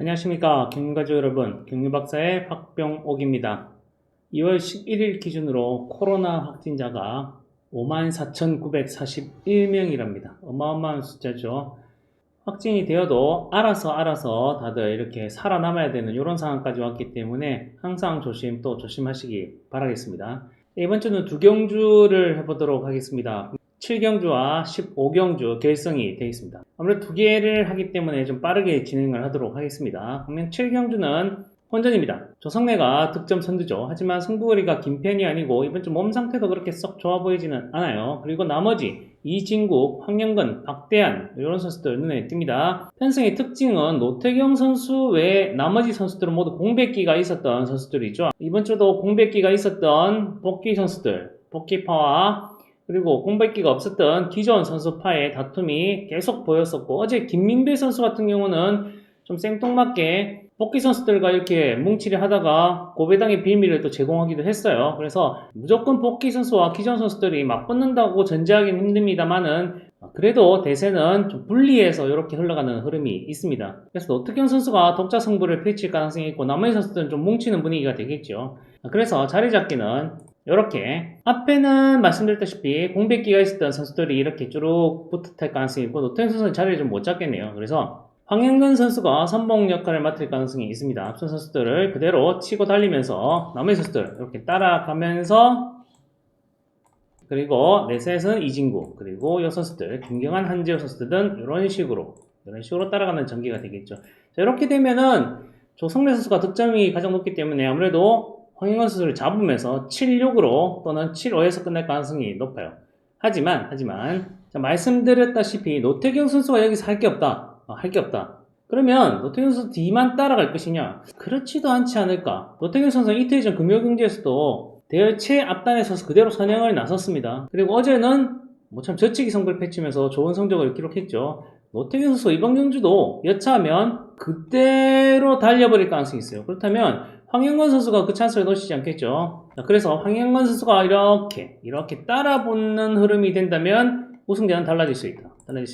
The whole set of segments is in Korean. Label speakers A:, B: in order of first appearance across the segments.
A: 안녕하십니까 경유가족 여러분, 경유박사의 박병옥입니다. 2월 11일 기준으로 코로나 확진자가 54,941명이랍니다. 어마어마한 숫자죠. 확진이 되어도 알아서 다들 이렇게 살아남아야 되는 이런 상황까지 왔기 때문에 항상 조심하시기 바라겠습니다. 이번 주는 두 경주를 해보도록 하겠습니다. 7경주와 15경주 결성이 되어 있습니다. 아무래도 두 개를 하기 때문에 좀 빠르게 진행을 하도록 하겠습니다. 그러면 7경주는 혼전입니다. 조성래가 득점 선두죠. 하지만 승부거리가 긴 편이 아니고 이번 주 몸 상태도 그렇게 썩 좋아 보이지는 않아요. 그리고 나머지 이진국, 황영근, 박대한 이런 선수들 눈에 띕니다. 편성의 특징은 노태경 선수 외에 나머지 선수들은 모두 공백기가 있었던 선수들이죠. 이번 주도 공백기가 있었던 복귀 선수들, 복귀파와 그리고 공백기가 없었던 기존 선수파의 다툼이 계속 보였었고, 어제 김민배 선수 같은 경우는 좀 생뚱맞게 복귀 선수들과 이렇게 뭉치려 하다가 고배당의 빌미를 또 제공하기도 했어요. 그래서 무조건 복귀 선수와 기존 선수들이 맞붙는다고 전제하기는 힘듭니다만은 그래도 대세는 좀 분리해서 이렇게 흘러가는 흐름이 있습니다. 그래서 노태경 선수가 독자 승부를 펼칠 가능성이 있고 나머지 선수들은 좀 뭉치는 분위기가 되겠죠. 그래서 자리 잡기는 이렇게 앞에는 말씀드렸다시피 공백기가 있었던 선수들이 이렇게 쭉 붙을 가능성이 있고 노태경 선수는 자리를 좀 못 잡겠네요. 그래서 황영근 선수가 선봉 역할을 맡을 가능성이 있습니다. 앞선 선수들을 그대로 치고 달리면서 남의 선수들 이렇게 따라가면서, 그리고 내셋은 이진구, 그리고 이 선수들 김경환, 한재호 선수들은 이런 식으로 따라가는 전개가 되겠죠. 자, 이렇게 되면은 조성래 선수가 득점이 가장 높기 때문에 아무래도 황영근 선수를 잡으면서 7-6으로 또는 7-5에서 끝날 가능성이 높아요. 하지만 자, 말씀드렸다시피 노태경 선수가 여기서 할 게 없다. 그러면 노태경 선수 뒤만 따라갈 것이냐? 그렇지도 않지 않을까? 노태경 선수는 이틀 전 금요경기에서도 대회 최앞단에 서서 그대로 선행을 나섰습니다. 그리고 어제는 참 저치기 성적을 펼치면서 좋은 성적을 기록했죠. 노태경 선수 이번 경주도 여차하면 그대로 달려버릴 가능성이 있어요. 그렇다면 황영건 선수가 그 찬스를 놓치지 않겠죠. 자, 그래서 황영건 선수가 이렇게 따라붙는 흐름이 된다면 우승자는 달라질 수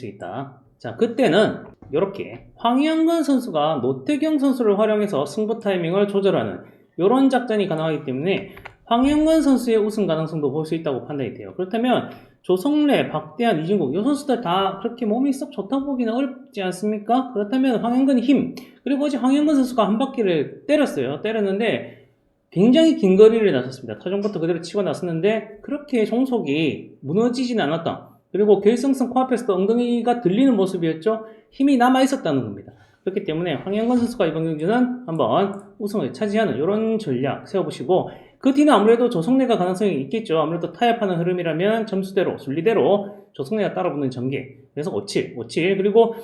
A: 있다. 자, 그때는 이렇게 황영건 선수가 노태경 선수를 활용해서 승부 타이밍을 조절하는 이런 작전이 가능하기 때문에 황영건 선수의 우승 가능성도 볼 수 있다고 판단이 돼요. 그렇다면 조성래, 박대한, 이진국 이 선수들 다 그렇게 몸이 썩 좋다고 보기는 어렵지 않습니까? 그렇다면 황영건의 힘, 그리고 어제 황영건 선수가 한 바퀴를 때렸는데 굉장히 긴 거리를 나섰습니다. 타종부터 그대로 치고 나섰는데 그렇게 종속이 무너지진 않았다. 그리고 결승선 코앞에서도 엉덩이가 들리는 모습이었죠. 힘이 남아있었다는 겁니다. 그렇기 때문에 황영건 선수가 이번 경기는 한번 우승을 차지하는 이런 전략 세워보시고, 그 뒤는 아무래도 조성래가 가능성이 있겠죠. 아무래도 타협하는 흐름이라면 점수대로, 순리대로 조성래가 따라붙는 전개. 그래서 5-7. 그리고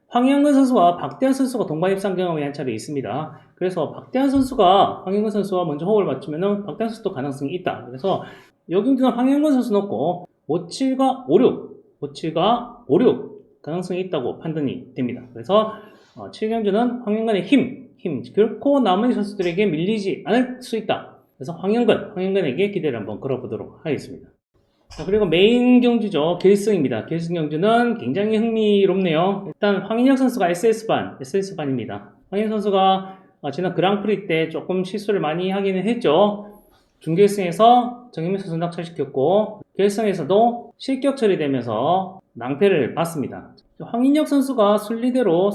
A: 황영근 선수와 박대한 선수가 동반 입상 경험이 한 차례 있습니다. 그래서 박대한 선수가 황영근 선수와 먼저 호흡을 맞추면 박대한 선수도 가능성이 있다. 그래서 이 경기는 황영근 선수 넣고 5-7과 5-6 가능성이 있다고 판단이 됩니다. 그래서 7경주는 황영근의 힘, 결코 나머지 선수들에게 밀리지 않을 수 있다. 그래서 황영근에게 기대를 한번 걸어보도록 하겠습니다. 자, 그리고 메인 경주죠. 결승입니다. 결승 경주는 굉장히 흥미롭네요. 일단 황인혁 선수가 SS반입니다. 황인혁 선수가 지난 그랑프리 때 조금 실수를 많이 하기는 했죠. 준결승에서 정현민 선수 낙찰시켰고 결승에서도 실격 처리되면서 낭패를 봤습니다. 황인혁 선수가 순리대로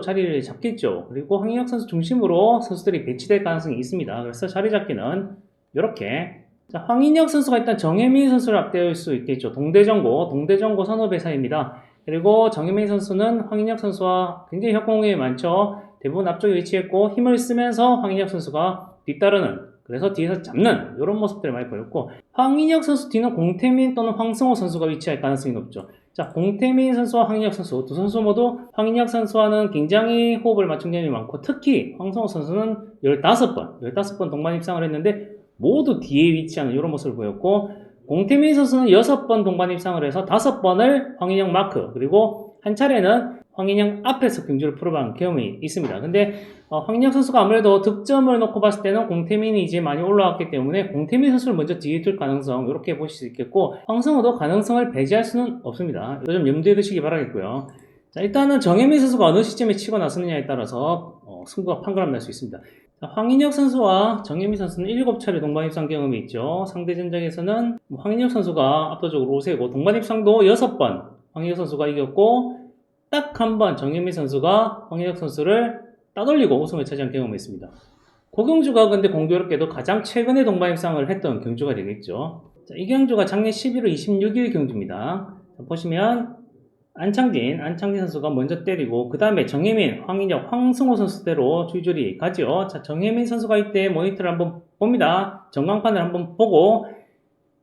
A: 자리를 잡겠죠. 그리고 황인혁 선수 중심으로 선수들이 배치될 가능성이 있습니다. 그래서 자리 잡기는 이렇게. 자, 황인혁 선수가 일단 정혜민 선수를 앞대할 수 있겠죠. 동대정고 선후배 사이입니다. 그리고 정혜민 선수는 황인혁 선수와 굉장히 협공이 많죠. 대부분 앞쪽에 위치했고 힘을 쓰면서 황인혁 선수가 뒤따르는, 그래서 뒤에서 잡는 이런 모습들을 많이 보였고, 황인혁 선수 뒤는 공태민 또는 황성호 선수가 위치할 가능성이 높죠. 자, 공태민 선수와 황인혁 선수 두 선수 모두 황인혁 선수와는 굉장히 호흡을 맞춘 경험이 많고, 특히 황성호 선수는 15번 동반 입상을 했는데 모두 뒤에 위치하는 이런 모습을 보였고, 공태민 선수는 6번 동반 입상을 해서 5번을 황인혁 마크, 그리고 한 차례는 황인혁 앞에서 경주를 풀어본 경험이 있습니다. 근데 황인혁 선수가 아무래도 득점을 놓고 봤을 때는 공태민이 이제 많이 올라왔기 때문에 공태민 선수를 먼저 뒤에 둘 가능성 이렇게 보실 수 있겠고, 황성호도 가능성을 배제할 수는 없습니다. 이거 좀 염두에 두시기 바라겠고요. 자, 일단은 정혜민 선수가 어느 시점에 치고 나섰느냐에 따라서 승부가 판가름 날 수 있습니다. 자, 황인혁 선수와 정혜민 선수는 7차례 동반 입상 경험이 있죠. 상대 전적에서는 황인혁 선수가 압도적으로 우세고 동반 입상도 6번 황인혁 선수가 이겼고 딱 한 번 정혜민 선수가 황인혁 선수를 따돌리고 우승을 차지한 경험이 있습니다. 그 경주가 근데 공교롭게도 가장 최근에 동반 입상을 했던 경주가 되겠죠. 자, 이 경주가 작년 11월 26일 경주입니다. 자, 보시면 안창진 선수가 먼저 때리고 그 다음에 정혜민, 황인혁, 황승호 선수대로 줄줄이 가죠. 자, 정혜민 선수가 이때 모니터를 한번 봅니다. 전광판을 한번 보고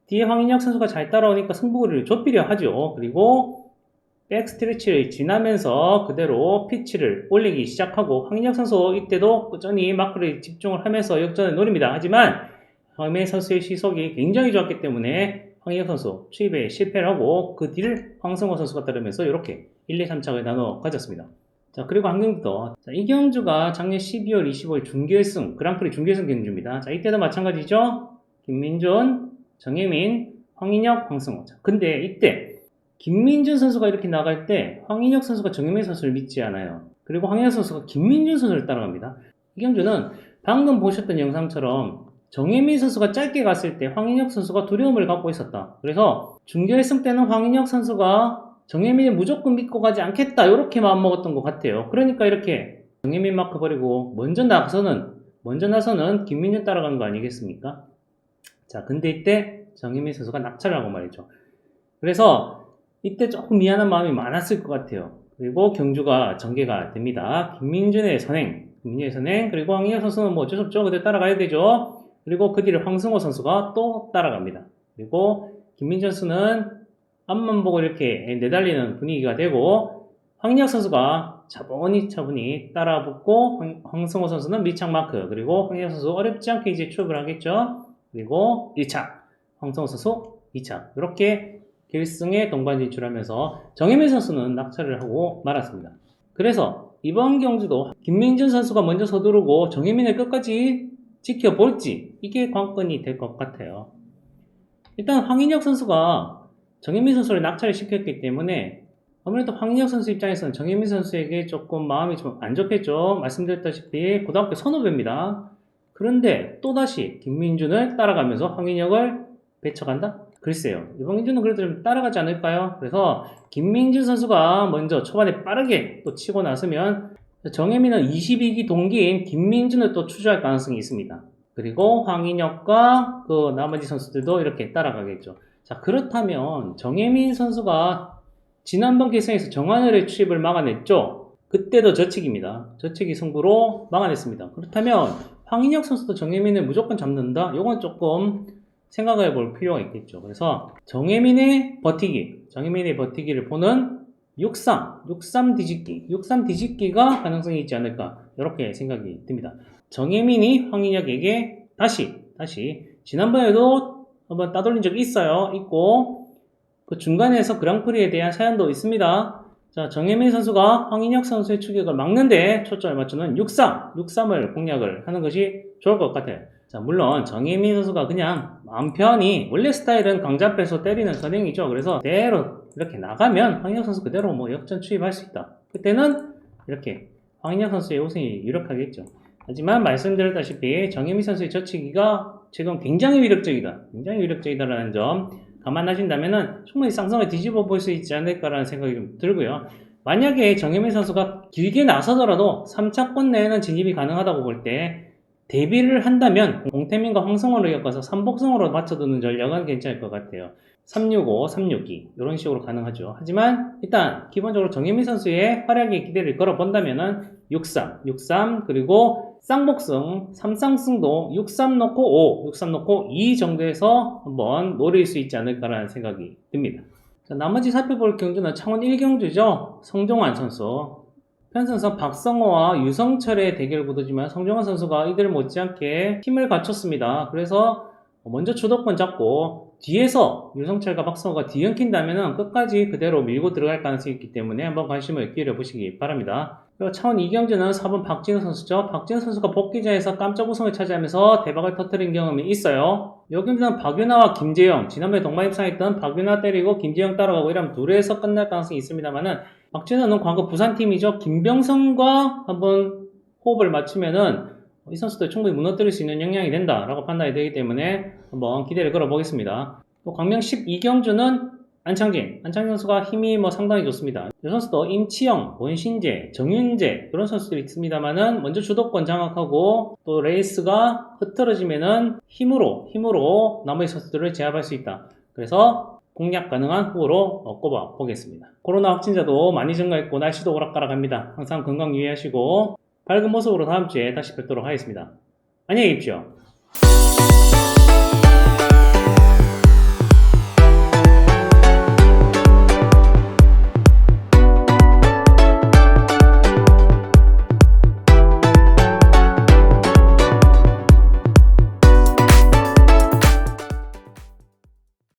A: 뒤에 황인혁 선수가 잘 따라오니까 승부를 좁히려 하죠. 그리고 백스트레치를 지나면서 그대로 피치를 올리기 시작하고 황인혁 선수 이때도 꾸준히 마크를 집중을 하면서 역전을 노립니다. 하지만 황인혁 선수의 시속이 굉장히 좋았기 때문에 황인혁 선수 추입에 실패를 하고 그 뒤를 황승호 선수가 따르면서 이렇게 1, 2, 3차를 나눠 가졌습니다. 자, 그리고 한 경주 더. 자, 이 경주가 작년 12월 25일 준결승, 그랑프리 준결승 경주입니다. 자, 이때도 마찬가지죠. 김민준, 정혜민, 황인혁, 황승호. 자, 근데 이때 김민준 선수가 이렇게 나갈 때 황인혁 선수가 정혜민 선수를 믿지 않아요. 그리고 황인혁 선수가 김민준 선수를 따라갑니다. 이 경주는 방금 보셨던 영상처럼 정혜민 선수가 짧게 갔을 때 황인혁 선수가 두려움을 갖고 있었다. 그래서 준결승 때는 황인혁 선수가 정혜민을 무조건 믿고 가지 않겠다. 이렇게 마음먹었던 것 같아요. 그러니까 이렇게 정혜민 마크 버리고 먼저 나서는 김민준 따라간 거 아니겠습니까? 자, 근데 이때 정혜민 선수가 낙찰을 하고 말이죠. 그래서 이때 조금 미안한 마음이 많았을 것 같아요. 그리고 경주가 전개가 됩니다. 김민준의 선행, 그리고 황인혁 선수는 뭐 어쩔 수 없죠. 그대로 따라가야 되죠. 그리고 그 뒤를 황승호 선수가 또 따라갑니다. 그리고 김민준 선수는 앞만 보고 이렇게 내달리는 분위기가 되고 황인혁 선수가 차분히 따라붙고 황승호 선수는 밀착 마크, 그리고 황인혁 선수 어렵지 않게 이제 추업을 하겠죠. 그리고 1차, 황승호 선수 2차, 이렇게 결승에 동반 진출하면서 정혜민 선수는 낙찰을 하고 말았습니다. 그래서 이번 경주도 김민준 선수가 먼저 서두르고 정혜민을 끝까지 지켜볼지, 이게 관건이 될 것 같아요. 일단 황인혁 선수가 정혜민 선수를 낙찰을 시켰기 때문에 아무래도 황인혁 선수 입장에서는 정혜민 선수에게 조금 마음이 좀 안 좋겠죠. 말씀드렸다시피 고등학교 선후배입니다. 그런데 또다시 김민준을 따라가면서 황인혁을 배쳐간다? 글쎄요. 이번 경주는 그래도 좀 따라가지 않을까요? 그래서 김민준 선수가 먼저 초반에 빠르게 또 치고 나서면 정혜민은 22기 동기인 김민준을 또 추주할 가능성이 있습니다. 그리고 황인혁과 그 나머지 선수들도 이렇게 따라가겠죠. 자, 그렇다면 정혜민 선수가 지난번 결승에서 정한열의 추입을 막아냈죠. 그때도 저측입니다. 저측이 승부로 막아냈습니다. 그렇다면 황인혁 선수도 정혜민을 무조건 잡는다? 이건 조금 생각해 볼 필요가 있겠죠. 그래서 정혜민의 버티기를 보는 63 뒤집기가 가능성이 있지 않을까, 이렇게 생각이 듭니다. 정혜민이 황인혁에게 다시 지난번에도 한번 따돌린 적이 있고 그 중간에서 그랑프리에 대한 사연도 있습니다. 자, 정혜민 선수가 황인혁 선수의 추격을 막는데 초점을 맞추는 63을 공략을 하는 것이 좋을 것 같아요. 자, 물론 정혜민 선수가 그냥 마음 편히, 원래 스타일은 강자 앞에서 때리는 선행이죠. 그래서 그대로 이렇게 나가면 황인혁 선수 그대로 뭐 역전 추입할 수 있다. 그때는 이렇게 황인혁 선수의 우승이 유력하겠죠. 하지만 말씀드렸다시피 정혜민 선수의 저치기가 지금 굉장히 위력적이다라는 점 감안하신다면은 충분히 쌍성을 뒤집어 볼 수 있지 않을까라는 생각이 좀 들고요. 만약에 정혜민 선수가 길게 나서더라도 3차권 내에는 진입이 가능하다고 볼 때 대비를 한다면 공태민과 황승호를 엮어서 3복승으로 맞춰두는 전략은 괜찮을 것 같아요. 365, 362 이런 식으로 가능하죠. 하지만 일단 기본적으로 정혜민 선수의 활약에 기대를 걸어본다면은 63 그리고 쌍복승, 3쌍승도 63 놓고 5, 63 놓고 2 정도에서 한번 노릴 수 있지 않을까라는 생각이 듭니다. 자, 나머지 살펴볼 경주는 창원 1경주죠. 성종환 선수. 편선수 박성호와 유성철의 대결 구도지만 성종환 선수가 이들 못지않게 힘을 갖췄습니다. 그래서 먼저 주도권 잡고 뒤에서 유성철과 박성호가 뒤엉킨다면 끝까지 그대로 밀고 들어갈 가능성이 있기 때문에 한번 관심을 기울여 보시기 바랍니다. 그리고 창원 2경주는 4번 박진우 선수죠. 박진우 선수가 복귀자에서 깜짝 우승을 차지하면서 대박을 터뜨린 경험이 있어요. 이 경주는 박윤아와 김재영, 지난번에 동반 입상했던 박윤아 때리고 김재영 따라가고 이러면 둘에서 끝날 가능성이 있습니다만은 박진우는 과거 부산팀이죠. 김병성과 한번 호흡을 맞추면은 이 선수도 충분히 무너뜨릴 수 있는 역량이 된다라고 판단이 되기 때문에 한번 기대를 걸어보겠습니다. 또 광명 12경주는 안창진 선수가 힘이 상당히 좋습니다. 이 선수도 임치영, 원신재, 정윤재 이런 선수들이 있습니다만은 먼저 주도권 장악하고 또 레이스가 흐트러지면은 힘으로 나머지 선수들을 제압할 수 있다. 그래서 공략 가능한 후보로 꼽아 보겠습니다. 코로나 확진자도 많이 증가했고 날씨도 오락가락합니다. 항상 건강 유의하시고 밝은 모습으로 다음 주에 다시 뵙도록 하겠습니다. 안녕히 계십시오.